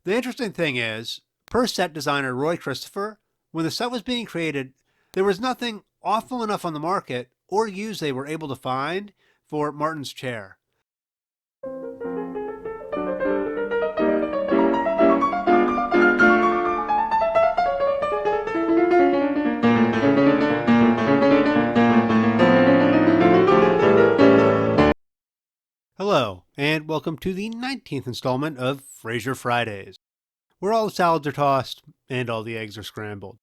The interesting thing is, per set designer Roy Christopher, when the set was being created, there was nothing awful enough on the market or used they were able to find for Martin's chair. Hello, and welcome to the 19th installment of Frasier Fridays, where all the salads are tossed and all the eggs are scrambled.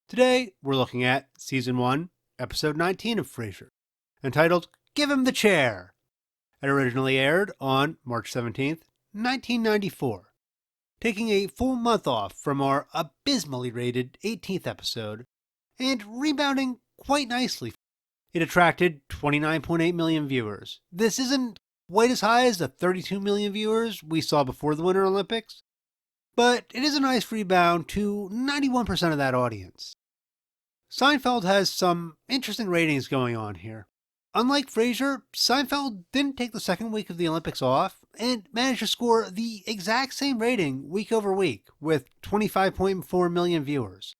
Today, we're looking at Season 1, Episode 19 of Frasier, entitled Give Him the Chair. It originally aired on March 17th, 1994, taking a full month off from our abysmally rated 18th episode and rebounding quite nicely. It attracted 29.8 million viewers. This isn't quite as high as the 32 million viewers we saw before the Winter Olympics, but it is a nice rebound to 91% of that audience. Seinfeld has some interesting ratings going on here. Unlike Frasier, Seinfeld didn't take the second week of the Olympics off and managed to score the exact same rating week over week with 25.4 million viewers,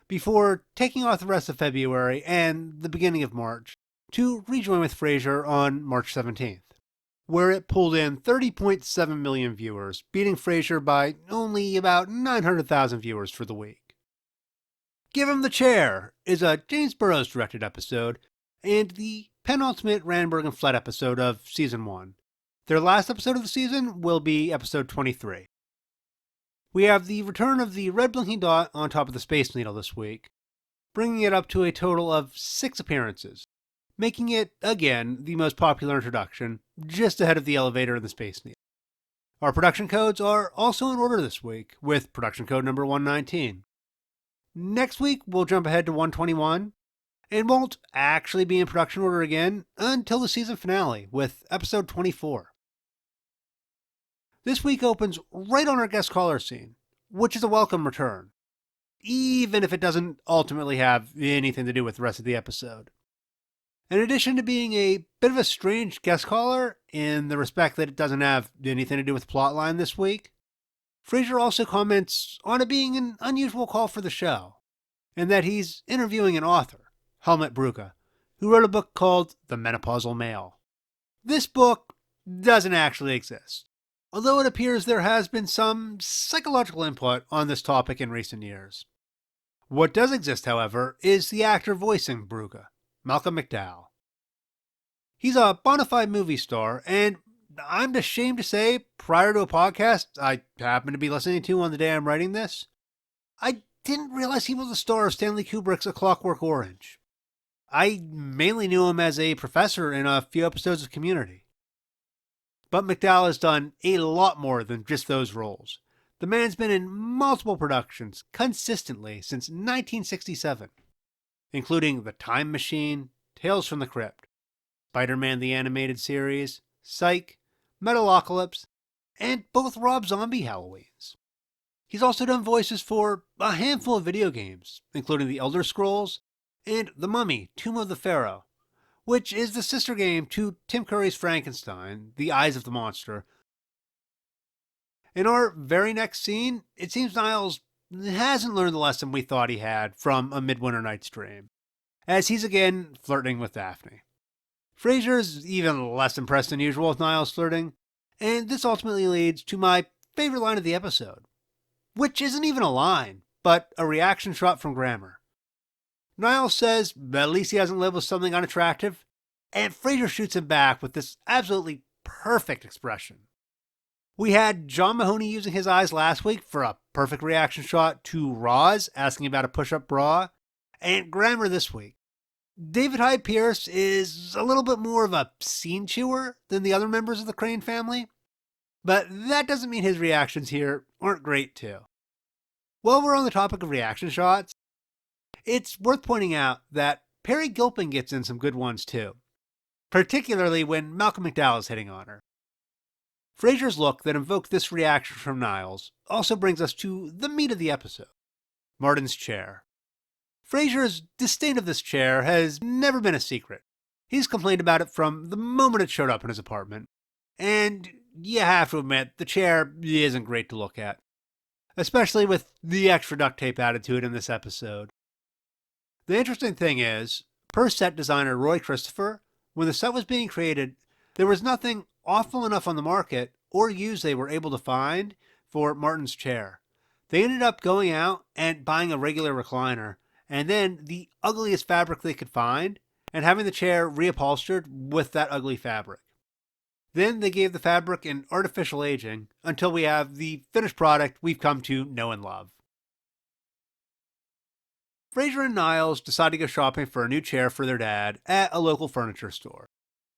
before taking off the rest of February and the beginning of March to rejoin with Frasier on March 17th. Where it pulled in 30.7 million viewers, beating Frasier by only about 900,000 viewers for the week. Give Him the Chair is a James Burrows directed episode and the penultimate Randberg and Flett episode of Season 1. Their last episode of the season will be episode 23. We have the return of the red blinking dot on top of the Space Needle this week, bringing it up to a total of 6 appearances, making it, again, the most popular introduction, just ahead of the elevator and the Space Needle. Our production codes are also in order this week, with production code number 119. Next week, we'll jump ahead to 121, and won't actually be in production order again until the season finale, with episode 24. This week opens right on our guest caller scene, which is a welcome return, even if it doesn't ultimately have anything to do with the rest of the episode. In addition to being a bit of a strange guest caller in the respect that it doesn't have anything to do with plotline this week, Frasier also comments on it being an unusual call for the show, and that he's interviewing an author, Helmut Brugge, who wrote a book called The Menopausal Male. This book doesn't actually exist, although it appears there has been some psychological input on this topic in recent years. What does exist, however, is the actor voicing Brugge, Malcolm McDowell. He's a bona fide movie star, and I'm ashamed to say, prior to a podcast I happen to be listening to on the day I'm writing this, I didn't realize he was the star of Stanley Kubrick's A Clockwork Orange. I mainly knew him as a professor in a few episodes of Community. But McDowell has done a lot more than just those roles. The man's been in multiple productions consistently since 1967. Including The Time Machine, Tales from the Crypt, Spider-Man the Animated Series, Psych, Metalocalypse, and both Rob Zombie Halloweens. He's also done voices for a handful of video games, including The Elder Scrolls and The Mummy, Tomb of the Pharaoh, which is the sister game to Tim Curry's Frankenstein, The Eyes of the Monster. In our very next scene, it seems Niles hasn't learned the lesson we thought he had from A Midwinter Night's Dream, as he's again flirting with Daphne. Frasier's even less impressed than usual with Niles' flirting, and this ultimately leads to my favorite line of the episode, which isn't even a line, but a reaction shot from Grammer. Niles says at least he hasn't lived with something unattractive, and Frasier shoots him back with this absolutely perfect expression. We had John Mahoney using his eyes last week for a perfect reaction shot to Roz asking about a push-up bra, and Grammer this week. David Hyde Pierce is a little bit more of a scene chewer than the other members of the Crane family, but that doesn't mean his reactions here aren't great too. While we're on the topic of reaction shots, it's worth pointing out that Perry Gilpin gets in some good ones too, particularly when Malcolm McDowell is hitting on her. Frasier's look that invoked this reaction from Niles also brings us to the meat of the episode, Martin's chair. Frasier's disdain of this chair has never been a secret. He's complained about it from the moment it showed up in his apartment, and you have to admit the chair isn't great to look at. especially with the extra duct tape attitude in this episode. The interesting thing is, per set designer Roy Christopher, when the set was being created, there was nothing awful enough on the market or used they were able to find for Martin's chair. They ended up going out and buying a regular recliner, and then the ugliest fabric they could find, and having the chair reupholstered with that ugly fabric. Then they gave the fabric an artificial aging until we have the finished product we've come to know and love. Frasier and Niles decide to go shopping for a new chair for their dad at a local furniture store.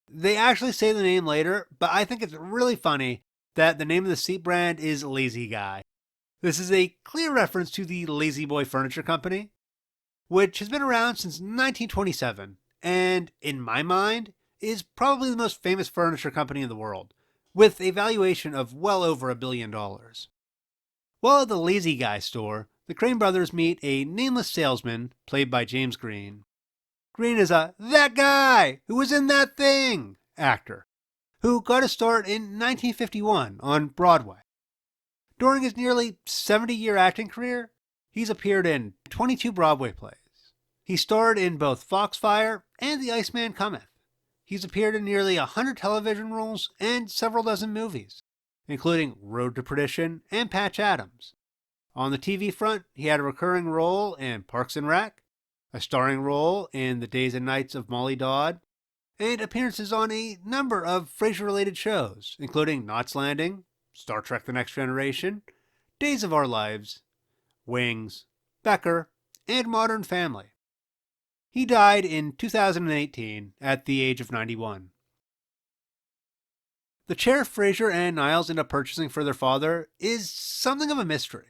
They actually say the name later, but I think it's really funny that the name of the seat brand is Lazy Guy. This is a clear reference to the Lazy Boy Furniture Company, which has been around since 1927, and in my mind, is probably the most famous furniture company in the world, with a valuation of well over $1 billion. While at the Lazy Guy store, the Crane brothers meet a nameless salesman played by James Green. Green is a "that guy who was in that thing" actor, who got a start in 1951 on Broadway. During his nearly 70-year acting career, he's appeared in 22 Broadway plays. He starred in both Foxfire and The Iceman Cometh. He's appeared in nearly 100 television roles and several dozen movies, including Road to Perdition and Patch Adams. On the TV front, he had a recurring role in Parks and Rec, a starring role in The Days and Nights of Molly Dodd, and appearances on a number of Frasier-related shows, including Knots Landing, Star Trek The Next Generation, Days of Our Lives, Wings, Becker, and Modern Family. He died in 2018 at the age of 91. The chair Frasier and Niles end up purchasing for their father is something of a mystery.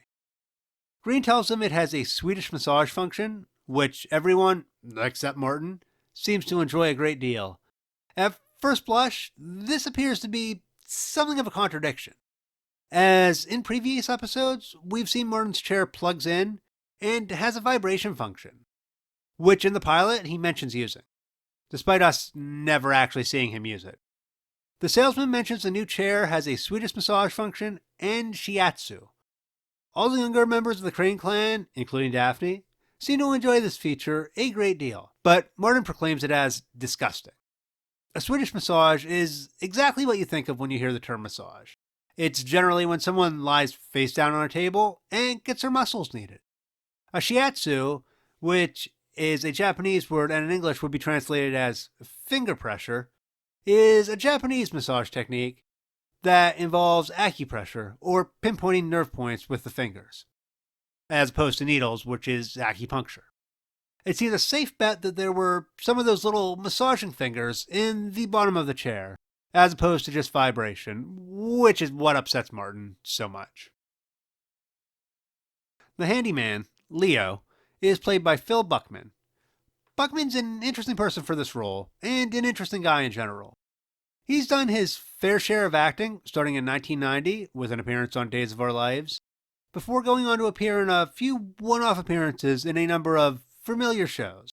Green tells them it has a Swedish massage function, which everyone, except Martin, seems to enjoy a great deal. At first blush, this appears to be something of a contradiction. As in previous episodes, we've seen Martin's chair plugs in and has a vibration function, which in the pilot he mentions using, despite us never actually seeing him use it. The salesman mentions the new chair has a Swedish massage function and shiatsu. All the younger members of the Crane clan, including Daphne, seem to enjoy this feature a great deal, but Martin proclaims it as disgusting. A Swedish massage is exactly what you think of when you hear the term massage. It's generally when someone lies face down on a table and gets their muscles kneaded. A shiatsu, which is a Japanese word and in English would be translated as finger pressure, is a Japanese massage technique that involves acupressure, or pinpointing nerve points with the fingers, as opposed to needles, which is acupuncture. It seems a safe bet that there were some of those little massaging fingers in the bottom of the chair, as opposed to just vibration, which is what upsets Martin so much. The handyman, Leo, is played by Phil Buckman. Buckman's an interesting person for this role, and an interesting guy in general. He's done his fair share of acting, starting in 1990 with an appearance on Days of Our Lives, before going on to appear in a few one-off appearances in a number of familiar shows,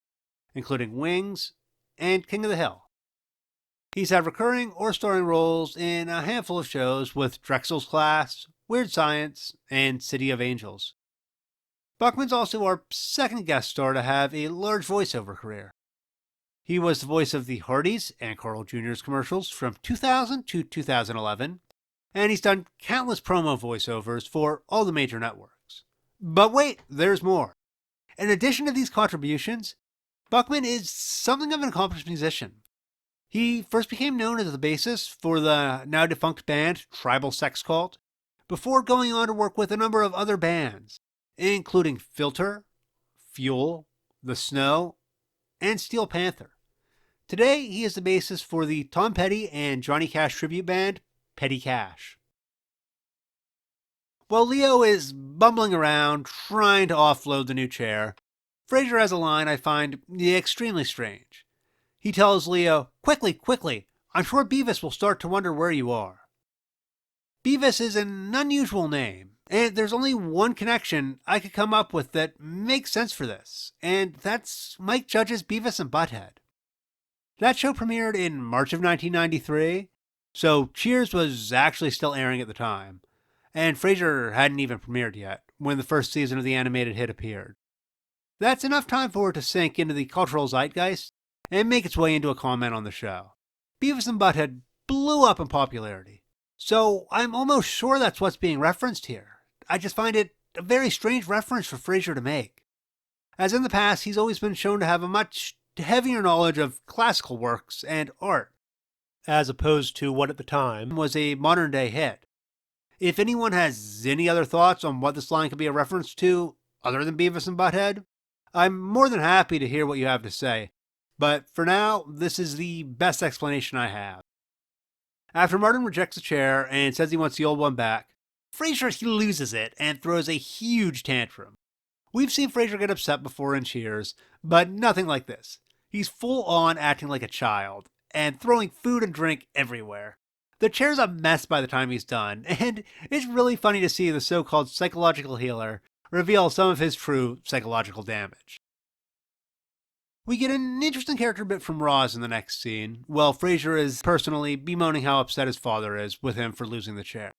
including Wings and King of the Hill. He's had recurring or starring roles in a handful of shows with Drexel's Class, Weird Science, and City of Angels. Buckman's also our second guest star to have a large voiceover career. He was the voice of the Hardys and Carl Jr.'s commercials from 2000 to 2011, and he's done countless promo voiceovers for all the major networks. But wait, there's more. In addition to these contributions, Buckman is something of an accomplished musician. He first became known as the bassist for the now-defunct band Tribal Sex Cult, before going on to work with a number of other bands, including Filter, Fuel, The Snow, and Steel Panther. Today, he is the bassist for the Tom Petty and Johnny Cash tribute band, Petty Cash. While Leo is bumbling around trying to offload the new chair, Frasier has a line I find extremely strange. He tells Leo, "Quickly, quickly, I'm sure Beavis will start to wonder where you are." Beavis is an unusual name, and there's only one connection I could come up with that makes sense for this, and that's Mike Judge's Beavis and Butthead. That show premiered in March of 1993, so Cheers was actually still airing at the time, and Frasier hadn't even premiered yet, when the first season of the animated hit appeared. That's enough time for it to sink into the cultural zeitgeist and make its way into a comment on the show. Beavis and Butthead blew up in popularity, so I'm almost sure that's what's being referenced here. I just find it a very strange reference for Frasier to make. As in the past, he's always been shown to have a much heavier knowledge of classical works and art, as opposed to what at the time was a modern day hit. If anyone has any other thoughts on what this line could be a reference to, other than Beavis and Butthead, I'm more than happy to hear what you have to say. But for now, this is the best explanation I have. After Martin rejects the chair and says he wants the old one back, Frasier loses it and throws a huge tantrum. We've seen Frasier get upset before in Cheers, but nothing like this. He's full on acting like a child and throwing food and drink everywhere. The chair's a mess by the time he's done, and it's really funny to see the so-called psychological healer reveal some of his true psychological damage. We get an interesting character bit from Roz in the next scene, while Frasier is personally bemoaning how upset his father is with him for losing the chair.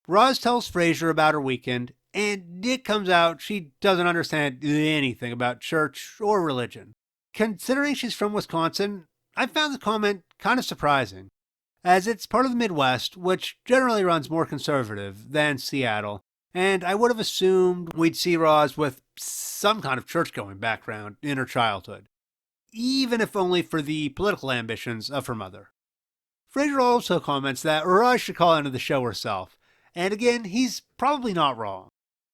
Roz tells Frasier about her weekend, and it comes out she doesn't understand anything about church or religion. Considering she's from Wisconsin, I found the comment kind of surprising, as it's part of the Midwest, which generally runs more conservative than Seattle, and I would have assumed we'd see Roz with some kind of church-going background in her childhood, even if only for the political ambitions of her mother. Frasier also comments that Roz should call into the show herself, and again, he's probably not wrong.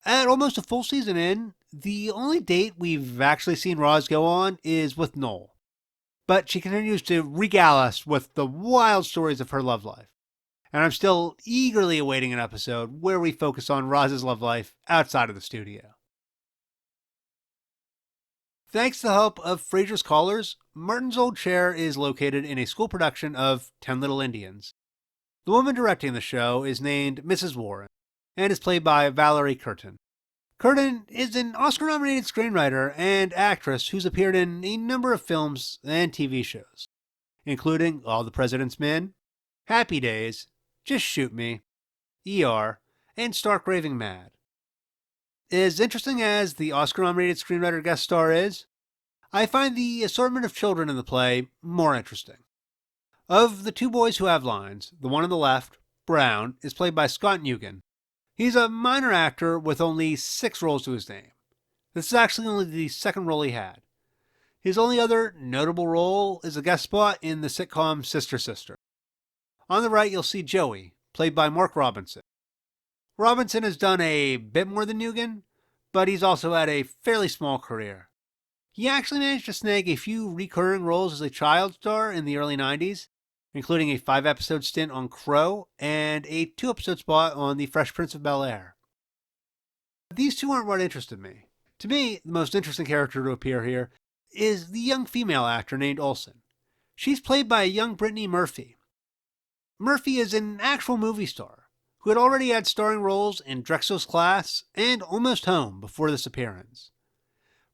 At almost a full season in, the only date we've actually seen Roz go on is with Noel. But she continues to regale us with the wild stories of her love life. And I'm still eagerly awaiting an episode where we focus on Roz's love life outside of the studio. Thanks to the help of Frasier's callers, Martin's old chair is located in a school production of 10 Little Indians. The woman directing the show is named Mrs. Warren, and is played by Valerie Curtin. Curtin is an Oscar-nominated screenwriter and actress who's appeared in a number of films and TV shows, including All the President's Men, Happy Days, Just Shoot Me, ER, and Stark Raving Mad. As interesting as the Oscar-nominated screenwriter guest star is, I find the assortment of children in the play more interesting. Of the two boys who have lines, the one on the left, Brown, is played by Scott Newgan. He's a minor actor with only 6 roles to his name. This is actually only the second role he had. His only other notable role is a guest spot in the sitcom Sister Sister. On the right, you'll see Joey, played by Mark Robinson. Robinson has done a bit more than Newgan, but he's also had a fairly small career. He actually managed to snag a few recurring roles as a child star in the early 90s, including a 5-episode stint on Crow and a 2-episode spot on The Fresh Prince of Bel-Air. These two aren't what interested me. To me, the most interesting character to appear here is the young female actor named Olsen. She's played by a young Brittany Murphy. Murphy is an actual movie star who had already had starring roles in Drexel's Class and Almost Home before this appearance.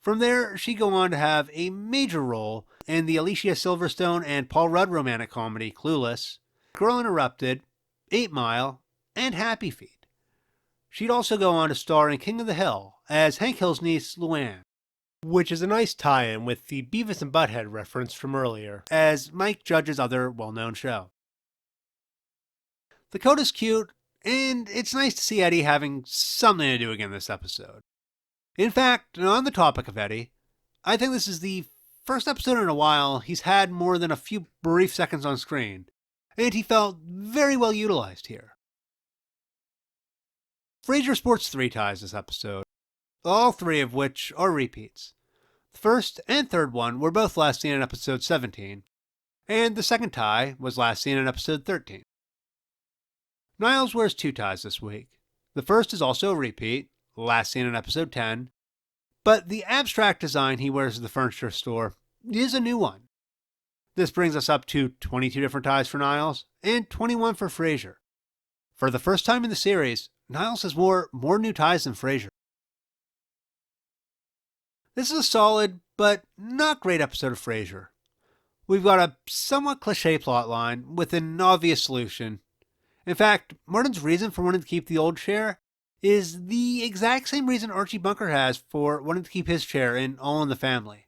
From there, she'd go on to have a major role in the Alicia Silverstone and Paul Rudd romantic comedy Clueless, Girl Interrupted, 8 Mile, and Happy Feet. She'd also go on to star in King of the Hill as Hank Hill's niece Luann, which is a nice tie-in with the Beavis and Butthead reference from earlier, as Mike Judge's other well-known show. The coda's cute, and it's nice to see Eddie having something to do again this episode. In fact, on the topic of Eddie, I think this is the first episode in a while he's had more than a few brief seconds on screen, and he felt very well utilized here. Frasier sports 3 ties this episode, all 3 of which are repeats. The first and third one were both last seen in episode 17, and the second tie was last seen in episode 13. Niles wears 2 ties this week. The first is also a repeat, last seen in episode 10, but the abstract design he wears at the furniture store is a new one. This brings us up to 22 different ties for Niles, and 21 for Frasier. For the first time in the series, Niles has wore more new ties than Frasier. This is a solid, but not great episode of Frasier. We've got a somewhat cliche plotline with an obvious solution. In fact, Martin's reason for wanting to keep the old chair is the exact same reason Archie Bunker has for wanting to keep his chair in All in the Family.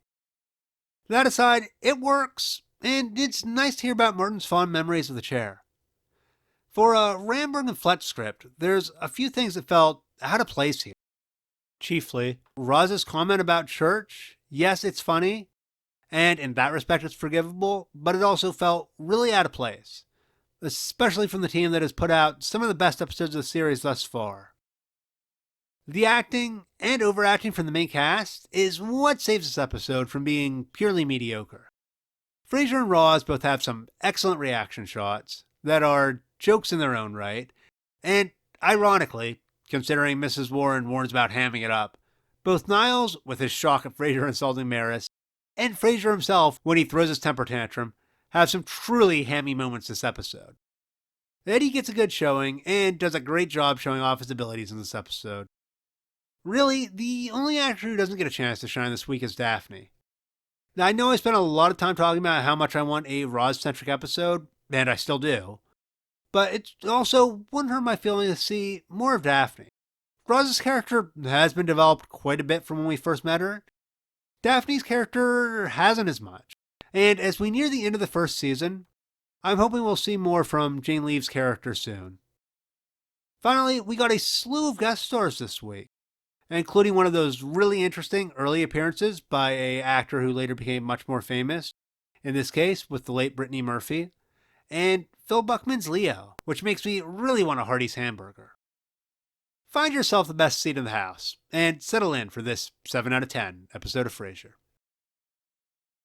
That aside, it works, and it's nice to hear about Martin's fond memories of the chair. For a Ramberg and Fletch script, there's a few things that felt out of place here. Chiefly, Roz's comment about church. Yes, it's funny, and in that respect it's forgivable, but it also felt really out of place, especially from the team that has put out some of the best episodes of the series thus far. The acting and overacting from the main cast is what saves this episode from being purely mediocre. Frasier and Roz both have some excellent reaction shots that are jokes in their own right, and ironically, considering Mrs. Warren warns about hamming it up, both Niles, with his shock at Frasier insulting Maris, and Frasier himself, when he throws his temper tantrum, have some truly hammy moments this episode. Eddie gets a good showing and does a great job showing off his abilities in this episode. Really, the only actor who doesn't get a chance to shine this week is Daphne. Now, I know I spent a lot of time talking about how much I want a Roz-centric episode, and I still do, but it also wouldn't hurt my feeling to see more of Daphne. Roz's character has been developed quite a bit from when we first met her. Daphne's character hasn't as much, and as we near the end of the first season, I'm hoping we'll see more from Jane Leeve's character soon. Finally, we got a slew of guest stars this week, including one of those really interesting early appearances by an actor who later became much more famous, in this case with the late Brittany Murphy, and Phil Buckman's Leo, which makes me really want a Hardee's hamburger. Find yourself the best seat in the house, and settle in for this 7 out of 10 episode of Frasier.